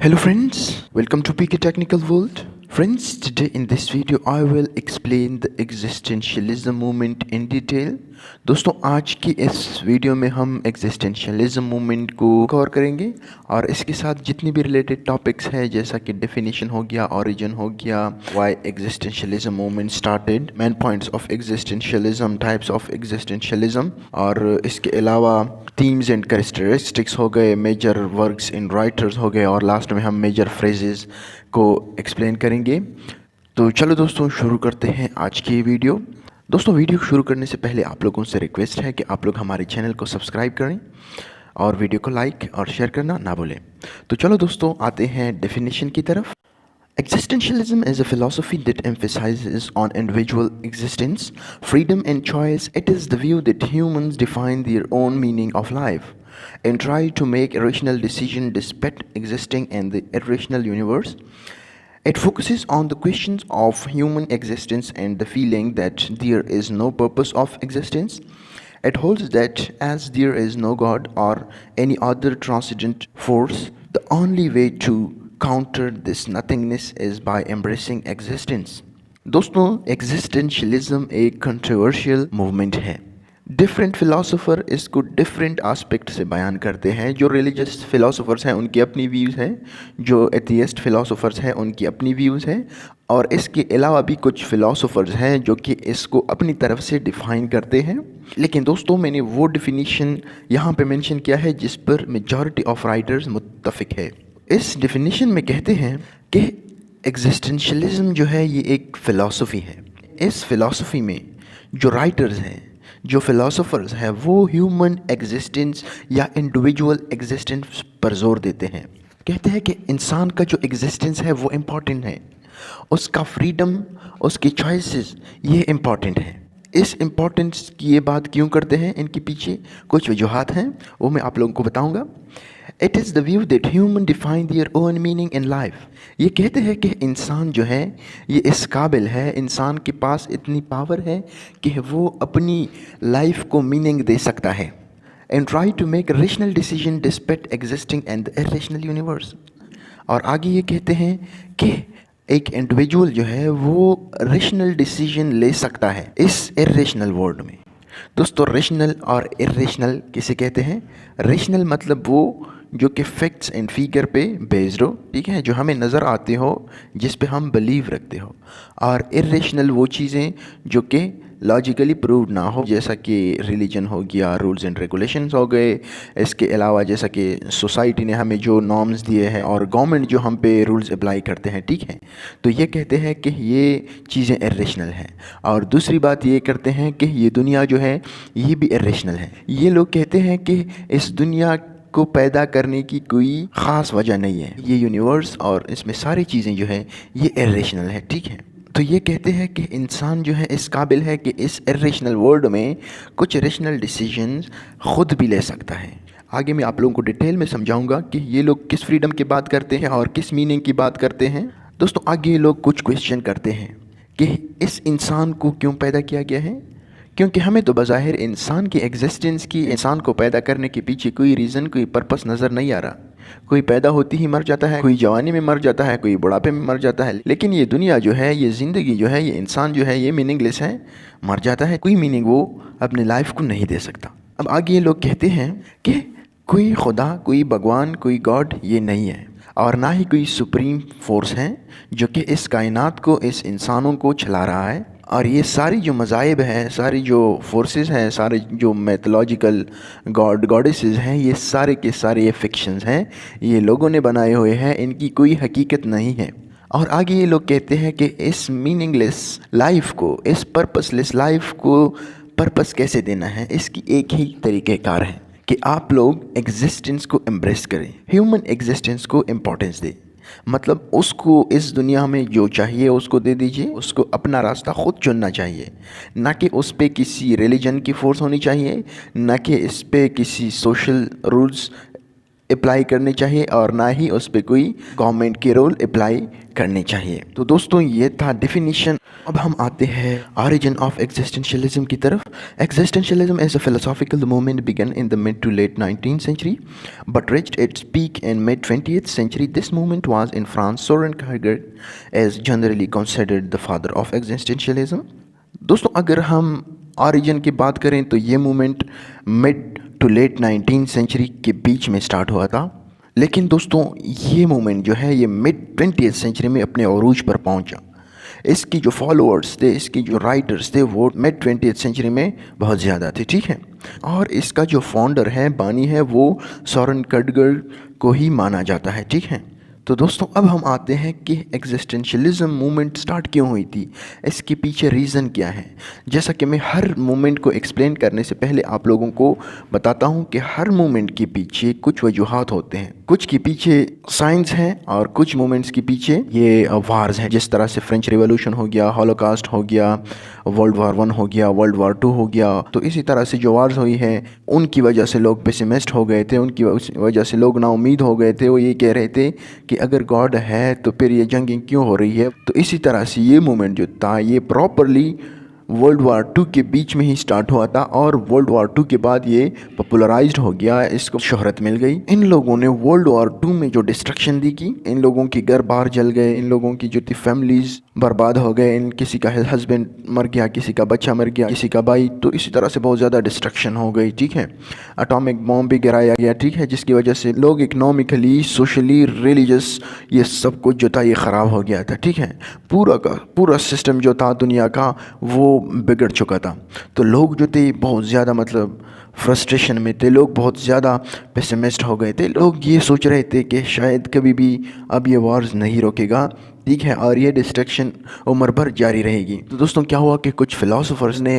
Hello friends, welcome to PK Technical World. Friends, today in this video I will explain the existentialism movement in detail. दोस्तों आज की इस video में हम existentialism movement को cover करेंगे और इसके साथ जितनी भी रिलेटेड टॉपिक्स हैं जैसा कि डेफिनेशन हो गया, ओरिजिन हो गया, why existentialism movement started, main points of existentialism, types of existentialism और इसके अलावा themes and characteristics हो गए, मेजर वर्क्स इन राइटर्स हो गए और लास्ट में हम मेजर फ्रेजेस को एक्सप्लेन करेंगे। तो चलो दोस्तों शुरू करते हैं आज की वीडियो। दोस्तों वीडियो शुरू करने से पहले आप लोगों से रिक्वेस्ट है कि आप लोग हमारे चैनल को सब्सक्राइब करें और वीडियो को लाइक और शेयर करना ना भूलें। तो चलो दोस्तों आते हैं डेफिनेशन की तरफ। Existentialism is a philosophy that emphasizes on individual existence, freedom and choice. It is the view that humans define their own meaning of life and try to make a rational decision despite existing in the irrational universe. It focuses on the questions of human existence and the feeling that there is no purpose of existence. It holds that as there is no God or any other transcendent force, the only way to counter this nothingness is by embracing existence. दोस्तों existentialism एक controversial movement है। Different philosopher इसको different aspect से बयान करते हैं। जो religious philosophers हैं उनकी अपनी व्यूज़ हैं, जो एथियस्ट फिलोसोफर्स हैं उनकी अपनी व्यूज़ हैं और इसके अलावा भी कुछ फिलोसोफर्स हैं जो कि इसको अपनी तरफ से डिफ़ाइन करते हैं। लेकिन दोस्तों मैंने वो डिफिनीशन यहाँ पे मेंशन किया है जिस पर मेजॉरिटी ऑफ राइटर्स मुत्तफिक है। इस डिफिनीशन में कहते हैं कि एग्जिस्टेंशलिज्म जो है ये एक फ़िलासफ़ी है। इस फ़िलासफ़ी में जो राइटर्स हैं, जो फिलोसोफर्स हैं, वो ह्यूमन एग्जिस्टेंस या इंडिविजुअल एग्जिस्टेंस पर जोर देते हैं। कहते हैं कि इंसान का जो एग्जिस्टेंस है वो इम्पॉर्टेंट है, उसका फ्रीडम, उसकी चॉइसेस ये इम्पॉर्टेंट है। इस इम्पॉर्टेंस की ये बात क्यों करते हैं, इनके पीछे कुछ वजूहात हैं, वो मैं आप लोगों को बताऊंगा। It is the view that human define their own meaning in life. ये कहते हैं कि इंसान जो है ये इस काबिल है, इंसान के पास इतनी पावर है कि वो अपनी लाइफ को मीनिंग दे सकता है and try to make rational decision despite existing in the irrational universe. और आगे ये कहते हैं कि एक इंडिविजुअल जो है वो रेशनल डिसीजन ले सकता है इस इरेशनल वर्ल्ड में। दोस्तों रेशनल और इरेशनल किसे कहते हैं? रेशनल मतलब वो जो कि फैक्ट्स एंड फिगर पे बेस्ड हो, ठीक है, जो हमें नज़र आते हो, जिस पे हम बिलीव रखते हो। और इरेशनल वो चीज़ें जो कि लॉजिकली प्रूव ना हो, जैसा कि रिलीजन हो गया, रूल्स एंड रेगुलेशंस हो गए। इसके अलावा जैसा कि सोसाइटी ने हमें जो नॉर्म्स दिए हैं और गवर्नमेंट जो हम पे रूल्स अप्लाई करते हैं, ठीक है, तो ये कहते हैं कि ये चीज़ें इरेशनल हैं। और दूसरी बात ये करते हैं कि ये दुनिया जो है ये भी इरेशनल है। ये लोग कहते हैं कि इस दुनिया को पैदा करने की कोई ख़ास वजह नहीं है, ये यूनिवर्स और इसमें सारी चीज़ें जो है ये इरेशनल है, ठीक है। तो ये कहते हैं कि इंसान जो है इस काबिल है कि इस इरेशनल वर्ल्ड में कुछ रेशनल डिसीजंस खुद भी ले सकता है। आगे मैं आप लोगों को डिटेल में समझाऊंगा कि ये लोग किस फ्रीडम की बात करते हैं और किस मीनिंग की बात करते हैं। दोस्तों आगे ये लोग कुछ क्वेश्चन करते हैं कि इस इंसान को क्यों पैदा किया गया है, क्योंकि हमें तो बज़ाहिर इंसान की एग्जिस्टेंस की, इंसान को पैदा करने के पीछे कोई रीज़न, कोई पर्पस नज़र नहीं आ रहा। कोई पैदा होती ही मर जाता है, कोई जवानी में मर जाता है, कोई बुढ़ापे में मर जाता है। लेकिन ये दुनिया जो है, ये ज़िंदगी जो है, ये इंसान जो है, ये मीनिंगलेस है, मर जाता है, कोई मीनिंग वो अपने लाइफ को नहीं दे सकता। अब आगे ये लोग कहते हैं कि कोई खुदा, कोई भगवान, कोई गॉड ये नहीं है और ना ही कोई सुप्रीम फोर्स है जो कि इस कायनात को, इस इंसानों को चला रहा है। और ये सारी जो मज़ाहिब हैं, सारी जो फोर्सेस हैं, सारे जो मैथोलॉजिकल गॉड गॉडेसेस हैं, ये सारे के सारे ये फिक्शंस हैं, ये लोगों ने बनाए हुए हैं, इनकी कोई हकीकत नहीं है। और आगे ये लोग कहते हैं कि इस मीनिंगलेस लाइफ को, इस पर्पसलेस लाइफ को पर्पस कैसे देना है, इसकी एक ही तरीक़ेकार है कि आप लोग एग्जिस्टेंस को एम्ब्रेस करें, ह्यूमन एग्जिस्टेंस को इम्पोर्टेंस दें। मतलब उसको इस दुनिया में जो चाहिए उसको दे दीजिए, उसको अपना रास्ता ख़ुद चुनना चाहिए, ना कि उस पे किसी रिलीजन की फ़ोर्स होनी चाहिए, ना कि इस पे किसी सोशल रूल्स अप्लाई करने चाहिए और ना ही उस पर कोई गवर्नमेंट के रूल अप्लाई करने चाहिए। तो दोस्तों ये था डेफिनेशन। अब हम आते हैं ऑरिजिन ऑफ एग्जिस्टेंशियलिज्म की तरफ। Existentialism is a philosophical movement began in the mid to late 19th century but reached its peak in mid 20th century. This movement was in France. Soren Kierkegaard is generally considered the father of existentialism. दोस्तों अगर हम origin की बात करें तो ये movement mid to late 19th century के बीच में स्टार्ट हुआ था, लेकिन दोस्तों ये मूवमेंट जो है ये मिड 20th सेंचुरी में अपने अरूज पर पहुंचा। इसकी जो फॉलोअर्स थे, इसकी जो राइटर्स थे, वो मिड 20th सेंचुरी में बहुत ज़्यादा थे, ठीक है। और इसका जो फाउंडर है, बानी है, वो सोरेन किएरकेगार्ड को ही माना जाता है, ठीक है। तो दोस्तों अब हम आते हैं कि एग्जिस्टेंशियलिज्म मूवमेंट स्टार्ट क्यों हुई थी, इसके पीछे रीज़न क्या है। जैसा कि मैं हर मूवमेंट को एक्सप्लेन करने से पहले आप लोगों को बताता हूं कि हर मूवमेंट के पीछे कुछ वजूहात होते हैं, कुछ के पीछे साइंस है और कुछ मूवमेंट्स के पीछे ये वार्स हैं। जिस तरह से फ्रेंच रिवॉल्यूशन हो गया, हॉलोकास्ट हो गया, वर्ल्ड वार 1 हो गया, वर्ल्ड वार 2 हो गया, तो इसी तरह से जो वार्स हुई है उनकी वजह से लोग पेसिमिस्ट हो गए थे, उनकी वजह से लोग नाउम्मीद हो गए थे। वो ये कह रहे थे कि अगर गॉड है तो फिर ये जंगें क्यों हो रही है। तो इसी तरह से ये मूवमेंट जो था ये प्रॉपरली वर्ल्ड वार 2 के बीच में ही स्टार्ट हुआ था और वर्ल्ड वार 2 के बाद ये पॉपुलराइज्ड हो गया, इसको शोहरत मिल गई। इन लोगों ने वर्ल्ड वार 2 में जो डिस्ट्रक्शन दी की, इन लोगों के घर बाहर जल गए, इन लोगों की जो थी फैमिलीज बर्बाद हो गए, इन किसी का हस्बैंड मर गया, किसी का बच्चा मर गया, किसी का भाई, तो इसी तरह से बहुत ज़्यादा डिस्ट्रक्शन हो गई, ठीक है। एटॉमिक बॉम्ब भी गिराया गया, ठीक है, जिसकी वजह से लोग इकनॉमिकली, सोशली, रिलीजियस ये सब कुछ जो था ये ख़राब हो गया था, ठीक है। पूरा का पूरा सिस्टम जो था दुनिया का वो बिगड़ चुका था। तो लोग जो थे बहुत ज़्यादा मतलब फ्रस्ट्रेशन में थे, लोग बहुत ज़्यादा पेसिमिस्ट हो गए थे। लोग ये सोच रहे थे कि शायद कभी भी अब ये वॉर्स नहीं रोकेगा, ठीक है, और ये डिस्ट्रक्शन उम्र भर जारी रहेगी। तो दोस्तों क्या हुआ कि कुछ फिलोसोफर्स ने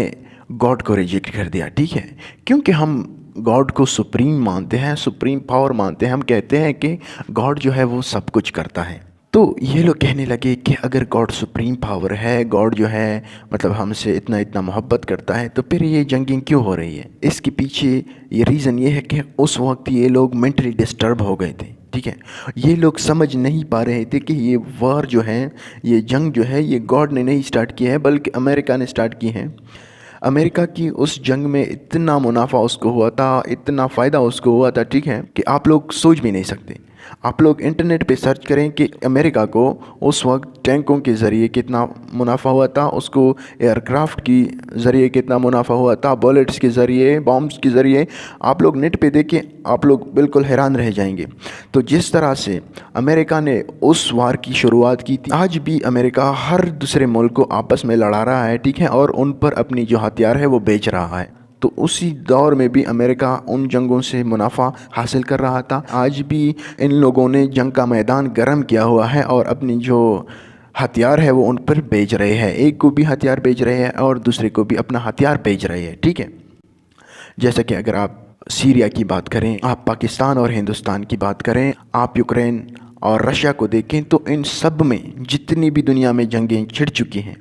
गॉड को रिजेक्ट कर दिया, ठीक है, क्योंकि हम गॉड को सुप्रीम मानते हैं, सुप्रीम पावर मानते हैं। हम कहते हैं कि गॉड जो है वो सब कुछ करता है। तो ये लोग कहने लगे कि अगर गॉड सुप्रीम पावर है, गॉड जो है मतलब हमसे इतना इतना मोहब्बत करता है, तो फिर ये जंगें क्यों हो रही है। इसके पीछे ये रीज़न ये है कि उस वक्त ये लोग मेंटली डिस्टर्ब हो गए थे, ठीक है। ये लोग समझ नहीं पा रहे थे कि ये वार जो है, ये जंग जो है, ये गॉड ने नहीं स्टार्ट की है बल्कि अमेरिका ने स्टार्ट की है। अमेरिका की उस जंग में इतना मुनाफा उसको हुआ था, इतना फ़ायदा उसको हुआ था, ठीक है, कि आप लोग सोच भी नहीं सकते। आप लोग इंटरनेट पे सर्च करें कि अमेरिका को उस वक्त टैंकों के ज़रिए कितना मुनाफा हुआ था, उसको एयरक्राफ्ट की ज़रिए कितना मुनाफा हुआ था, बुलेट्स के ज़रिए, बॉम्ब्स के ज़रिए। आप लोग नेट पे देखें, आप लोग बिल्कुल हैरान रह जाएंगे। तो जिस तरह से अमेरिका ने उस वार की शुरुआत की थी, आज भी अमेरिका हर दूसरे मुल्क को आपस में लड़ा रहा है, ठीक है, और उन पर अपनी जो हथियार है वो बेच रहा है। तो उसी दौर में भी अमेरिका उन जंगों से मुनाफा हासिल कर रहा था। आज भी इन लोगों ने जंग का मैदान गर्म किया हुआ है और अपनी जो हथियार है वो उन पर बेच रहे हैं। एक को भी हथियार बेच रहे हैं और दूसरे को भी अपना हथियार बेच रहे हैं, ठीक है। जैसे कि अगर आप सीरिया की बात करें, आप पाकिस्तान और हिंदुस्तान की बात करें, आप यूक्रेन और रशिया को देखें, तो इन सब में जितनी भी दुनिया में जंगें छिड़ चुकी हैं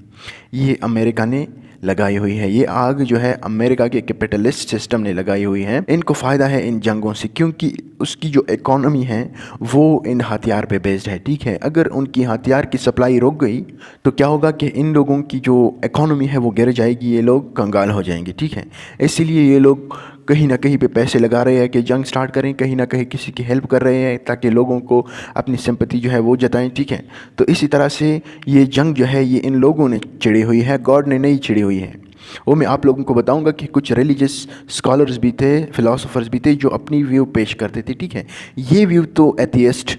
ये अमेरिका ने लगाई हुई है। ये आग जो है अमेरिका के कैपिटलिस्ट सिस्टम ने लगाई हुई है। इनको फ़ायदा है इन जंगों से, क्योंकि उसकी जो इकोनॉमी है वो इन हथियार पे बेस्ड है, ठीक है। अगर उनकी हथियार की सप्लाई रुक गई तो क्या होगा कि इन लोगों की जो इकोनॉमी है वो गिर जाएगी, ये लोग कंगाल हो जाएंगे, ठीक है। इसीलिए ये लोग कहीं ना कहीं पे पैसे लगा रहे हैं कि जंग स्टार्ट करें, कहीं ना कहीं किसी की हेल्प कर रहे हैं ताकि लोगों को अपनी सिंपैथी जो है वो जताएं, ठीक है। तो इसी तरह से ये जंग जो है ये इन लोगों ने छिड़ी हुई है, गॉड ने नहीं छिड़ी हुई है। वो मैं आप लोगों को बताऊंगा कि कुछ रिलीजियस स्कॉलर्स भी थे, फिलोसोफर्स भी थे जो अपनी व्यू पेश करते थे, ठीक है। ये व्यू तो एथियस्ट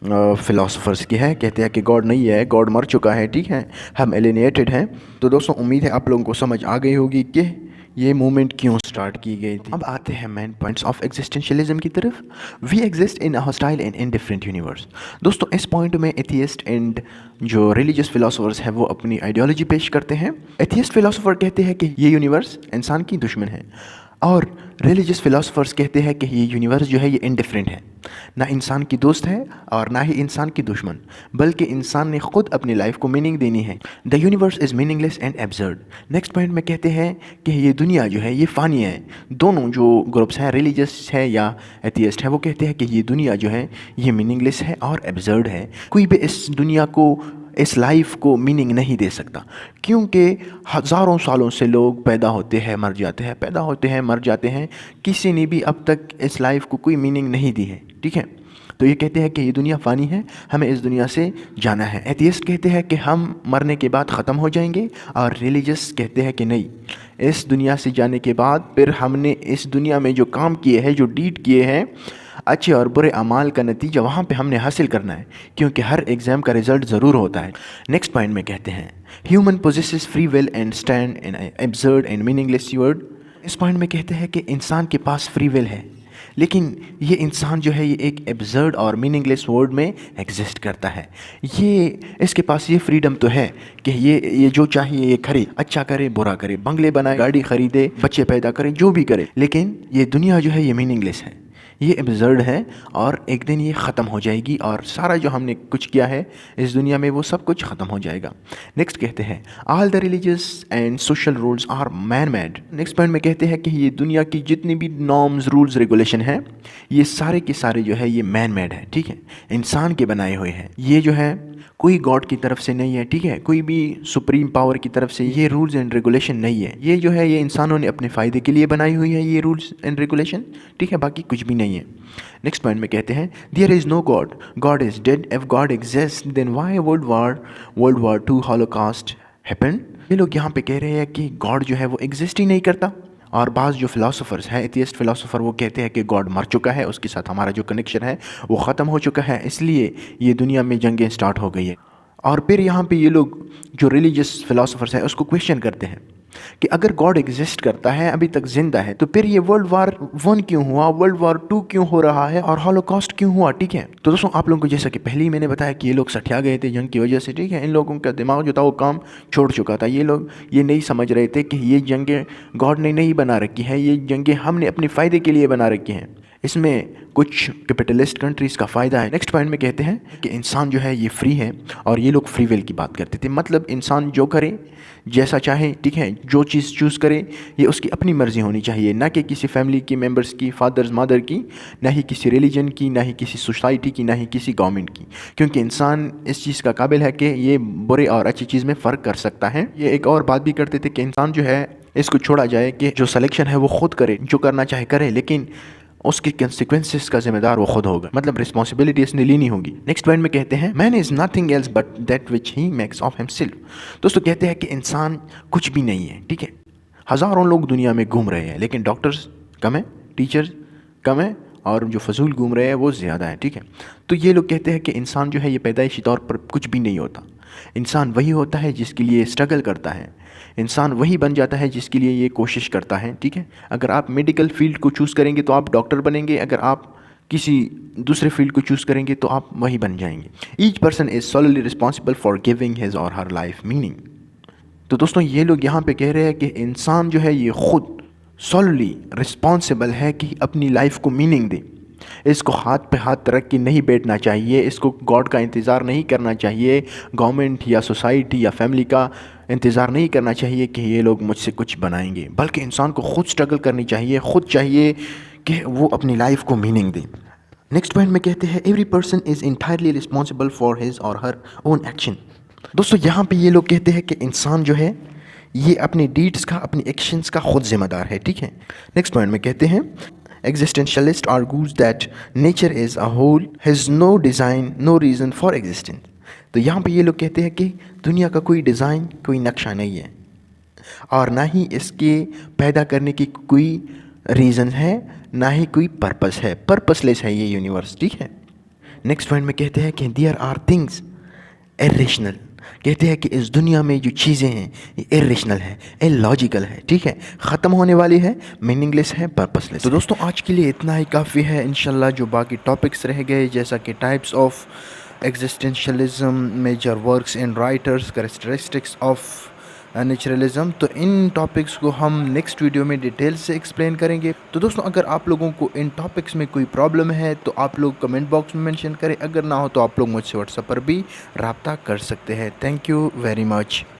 फिलोसोफर्स की है, कहते हैं कि गॉड नहीं है, गॉड मर चुका है, ठीक है, हम एलिनेटेड हैं। तो दोस्तों उम्मीद है आप लोगों को समझ आ गई होगी कि ये मूवमेंट क्यों स्टार्ट की गई थी। अब आते हैं मेन पॉइंट्स ऑफ एग्जिस्टेंशियलिज्म की तरफ। We exist in a hostile and indifferent universe. दोस्तों इस पॉइंट में एथियस्ट एंड जो रिलीजियस फिलोसोफर्स हैं वो अपनी आइडियोलॉजी पेश करते हैं। एथियस्ट फिलोसोफर कहते हैं कि ये यूनिवर्स इंसान की दुश्मन है। اور ریلیجس فلاسفرز کہتے ہیں کہ یہ یونیورس جو ہے یہ انڈیفرنٹ ہے، نہ انسان کی دوست ہے اور نہ ہی انسان کی دشمن، بلکہ انسان نے خود اپنی لائف کو میننگ دینی ہے۔ The universe is meaningless and absurd. Next point میں کہتے ہیں کہ یہ دنیا جو ہے یہ فانی ہے۔ دونوں جو گروپس ہیں، ریلیجس ہے یا ایتھیسٹ ہے، وہ کہتے ہیں کہ یہ دنیا جو ہے یہ میننگ لیس ہے اور ایبزرڈ ہے۔ کوئی بھی اس دنیا کو، اس لائف کو میننگ نہیں دے سکتا، کیونکہ ہزاروں سالوں سے لوگ پیدا ہوتے ہیں مر جاتے ہیں، پیدا ہوتے ہیں مر جاتے ہیں، کسی نے بھی اب تک اس لائف کو کوئی میننگ نہیں دی ہے، ٹھیک ہے۔ تو یہ کہتے ہیں کہ یہ دنیا فانی ہے، ہمیں اس دنیا سے جانا ہے۔ ایتھیسٹ کہتے ہیں کہ ہم مرنے کے بعد ختم ہو جائیں گے، اور ریلیجس کہتے ہیں کہ نہیں، اس دنیا سے جانے کے بعد پھر ہم نے اس دنیا میں جو کام کیے ہیں، جو ڈیڈ کیے ہیں، اچھے اور برے اعمال کا نتیجہ وہاں پہ ہم نے حاصل کرنا ہے، کیونکہ ہر ایگزام کا رزلٹ ضرور ہوتا ہے۔ نیکسٹ پوائنٹ میں کہتے ہیں human possesses free will and stand in absurd and meaningless world. اس پوائنٹ میں کہتے ہیں کہ انسان کے پاس فری ول ہے، لیکن یہ انسان جو ہے یہ ایک ایبزرڈ اور میننگ لیس ورلڈ میں ایگزسٹ کرتا ہے۔ یہ اس کے پاس یہ فریڈم تو ہے کہ یہ جو چاہیے یہ کرے، اچھا کرے برا کرے، بنگلے بنائے، گاڑی خریدے، بچے پیدا کرے، جو بھی کرے، لیکن یہ دنیا جو ہے یہ میننگ لیس ہے، یہ ایبزرڈ ہے، اور ایک دن یہ ختم ہو جائے گی، اور سارا جو ہم نے کچھ کیا ہے اس دنیا میں وہ سب کچھ ختم ہو جائے گا۔ نیکسٹ کہتے ہیں all the religious and social rules are man made. Next point میں کہتے ہیں کہ یہ دنیا کی جتنی بھی نارمز، رولز، ریگولیشن ہیں، یہ سارے کے سارے جو ہے یہ مین میڈ ہے، ٹھیک ہے، انسان کے بنائے ہوئے ہیں۔ یہ جو ہے کوئی گاڈ کی طرف سے نہیں ہے، ٹھیک ہے، کوئی بھی سپریم پاور کی طرف سے یہ رولز اینڈ ریگولیشن نہیں ہے، یہ جو ہے یہ انسانوں نے اپنے فائدے کے لیے بنائی ہوئی ہے یہ رولز اینڈ ریگولیشن، ٹھیک ہے، باقی کچھ بھی نہیں ہے۔ نیکسٹ پوائنٹ میں کہتے ہیں there is no God, God is dead, if God exist then why World War 2 Holocaust happen. یہ لوگ یہاں پہ کہہ رہے ہیں کہ گاڈ جو ہے وہ ایگزسٹ ہی نہیں کرتا، اور بعض جو فلاسفرز ہیں، ایتھیسٹ فلاسفر، وہ کہتے ہیں کہ گاڈ مر چکا ہے، اس کے ساتھ ہمارا جو کنیکشن ہے وہ ختم ہو چکا ہے، اس لیے یہ دنیا میں جنگیں سٹارٹ ہو گئی ہے۔ اور پھر یہاں پہ یہ لوگ جو ریلیجس فلاسفرز ہیں اس کو کویشچن کرتے ہیں کہ اگر گاڈ ایگزسٹ کرتا ہے، ابھی تک زندہ ہے، تو پھر یہ ورلڈ وار 1 کیوں ہوا، ورلڈ وار 2 کیوں ہو رہا ہے، اور ہولوکاسٹ کیوں ہوا، ٹھیک ہے۔ تو دوستوں آپ لوگوں کو جیسا کہ پہلے ہی میں نے بتایا کہ یہ لوگ سٹھیا گئے تھے جنگ کی وجہ سے، ٹھیک ہے، ان لوگوں کا دماغ جو تھا وہ کام چھوڑ چکا تھا، یہ لوگ یہ نہیں سمجھ رہے تھے کہ یہ جنگیں گاڈ نے نہیں بنا رکھی ہیں، یہ جنگیں ہم نے اپنے فائدے کے لیے بنا رکھی ہیں، اس میں کچھ کیپٹلسٹ کنٹریز کا فائدہ ہے۔ نیکسٹ پوائنٹ میں کہتے ہیں کہ انسان جو ہے یہ فری ہے، اور یہ لوگ فری ول کی بات کرتے تھے، مطلب انسان جو کرے، جیسا چاہے، ٹھیک ہے، جو چیز چوز کرے یہ اس کی اپنی مرضی ہونی چاہیے، نہ کہ کسی فیملی کی ممبرس کی، فادرز مادر کی، نہ ہی کسی ریلیجن کی، نہ ہی کسی سوسائٹی کی، نہ ہی کسی گورنمنٹ کی، کیونکہ انسان اس چیز کا قابل ہے کہ یہ برے اور اچھی چیز میں فرق کر سکتا ہے۔ یہ ایک اور بات بھی کرتے تھے کہ انسان جو ہے اس کو چھوڑا جائے کہ جو سلیکشن ہے وہ خود کرے، جو کرنا چاہے کرے، لیکن اس کی کنسیکوینسز کا ذمہ دار وہ خود ہوگا، مطلب رسپانسبلٹی اس نے لینی ہوگی۔ نیکسٹ پوائنٹ میں کہتے ہیں man is nothing else but that which he makes of himself. دوستو کہتے ہیں کہ انسان کچھ بھی نہیں ہے، ٹھیک ہے، ہزاروں لوگ دنیا میں گھوم رہے ہیں، لیکن ڈاکٹرز کم ہیں، ٹیچرز کم ہیں، اور جو فضول گھوم رہے ہیں وہ زیادہ ہیں، ٹھیک ہے۔ تو یہ لوگ کہتے ہیں کہ انسان جو ہے یہ پیدائشی طور پر کچھ بھی نہیں ہوتا، انسان وہی ہوتا ہے جس کے لیے اسٹرگل کرتا ہے، انسان وہی بن جاتا ہے جس کے لیے یہ کوشش کرتا ہے، ٹھیک ہے۔ اگر آپ میڈیکل فیلڈ کو چوز کریں گے تو آپ ڈاکٹر بنیں گے، اگر آپ کسی دوسرے فیلڈ کو چوز کریں گے تو آپ وہی بن جائیں گے۔ Each person is solely responsible for giving his or her life meaning. تو دوستوں یہ لوگ یہاں پہ کہہ رہے ہیں کہ انسان جو ہے یہ خود سوللی رسپانسبل ہے کہ اپنی لائف کو میننگ دے، اس کو ہاتھ پہ ہاتھ رکھ کے نہیں بیٹھنا چاہیے، اس کو گاڈ کا انتظار نہیں کرنا چاہیے، گورنمنٹ یا سوسائٹی یا فیملی کا انتظار نہیں کرنا چاہیے کہ یہ لوگ مجھ سے کچھ بنائیں گے، بلکہ انسان کو خود سٹرگل کرنی چاہیے، خود چاہیے کہ وہ اپنی لائف کو میننگ دے۔ نیکسٹ پوائنٹ میں کہتے ہیں every person is entirely responsible for his or Hare own action. دوستو یہاں پہ یہ لوگ کہتے ہیں کہ انسان جو ہے یہ اپنے ڈیڈس کا، اپنی ایکشنز کا خود ذمہ دار ہے، ٹھیک ہے۔ نیکسٹ پوائنٹ میں کہتے ہیں existentialist argues that nature is a whole has no design, no reason for existence۔ تو یہاں پہ یہ لوگ کہتے ہیں کہ دنیا کا کوئی ڈیزائن، کوئی نقشہ نہیں ہے، اور نہ ہی اس کے پیدا کرنے کی کوئی ریزن ہے، نہ ہی کوئی پرپس ہے، پرپس لیس ہے یہ یونیورس، ٹھیک ہے۔ نیکسٹ پوائنٹ میں کہتے ہیں کہ دیئر آر تھنگس irrational، کہتے ہیں کہ اس دنیا میں جو چیزیں ہیں یہ irrational ہے، illogical ہے، ٹھیک ہے، ختم ہونے والی ہے، میننگ لیس ہے، پرپس لیس۔ تو دوستوں آج کے لیے اتنا ہی کافی ہے، انشاءاللہ جو باقی ٹاپکس رہ گئے جیسا کہ types of existentialism, major works and writers, characteristics of naturalism. تو ان ٹاپکس کو ہم نیکسٹ ویڈیو میں ڈیٹیل سے ایکسپلین کریں گے. تو دوستوں اگر آپ لوگوں کو ان ٹاپکس میں کوئی پرابلم ہے تو آپ لوگ کمنٹ باکس میں مینشن کریں. اگر نہ ہو تو آپ لوگ مجھ سے واٹس ایپ پر بھی رابطہ کر سکتے ہیں. Thank you very much.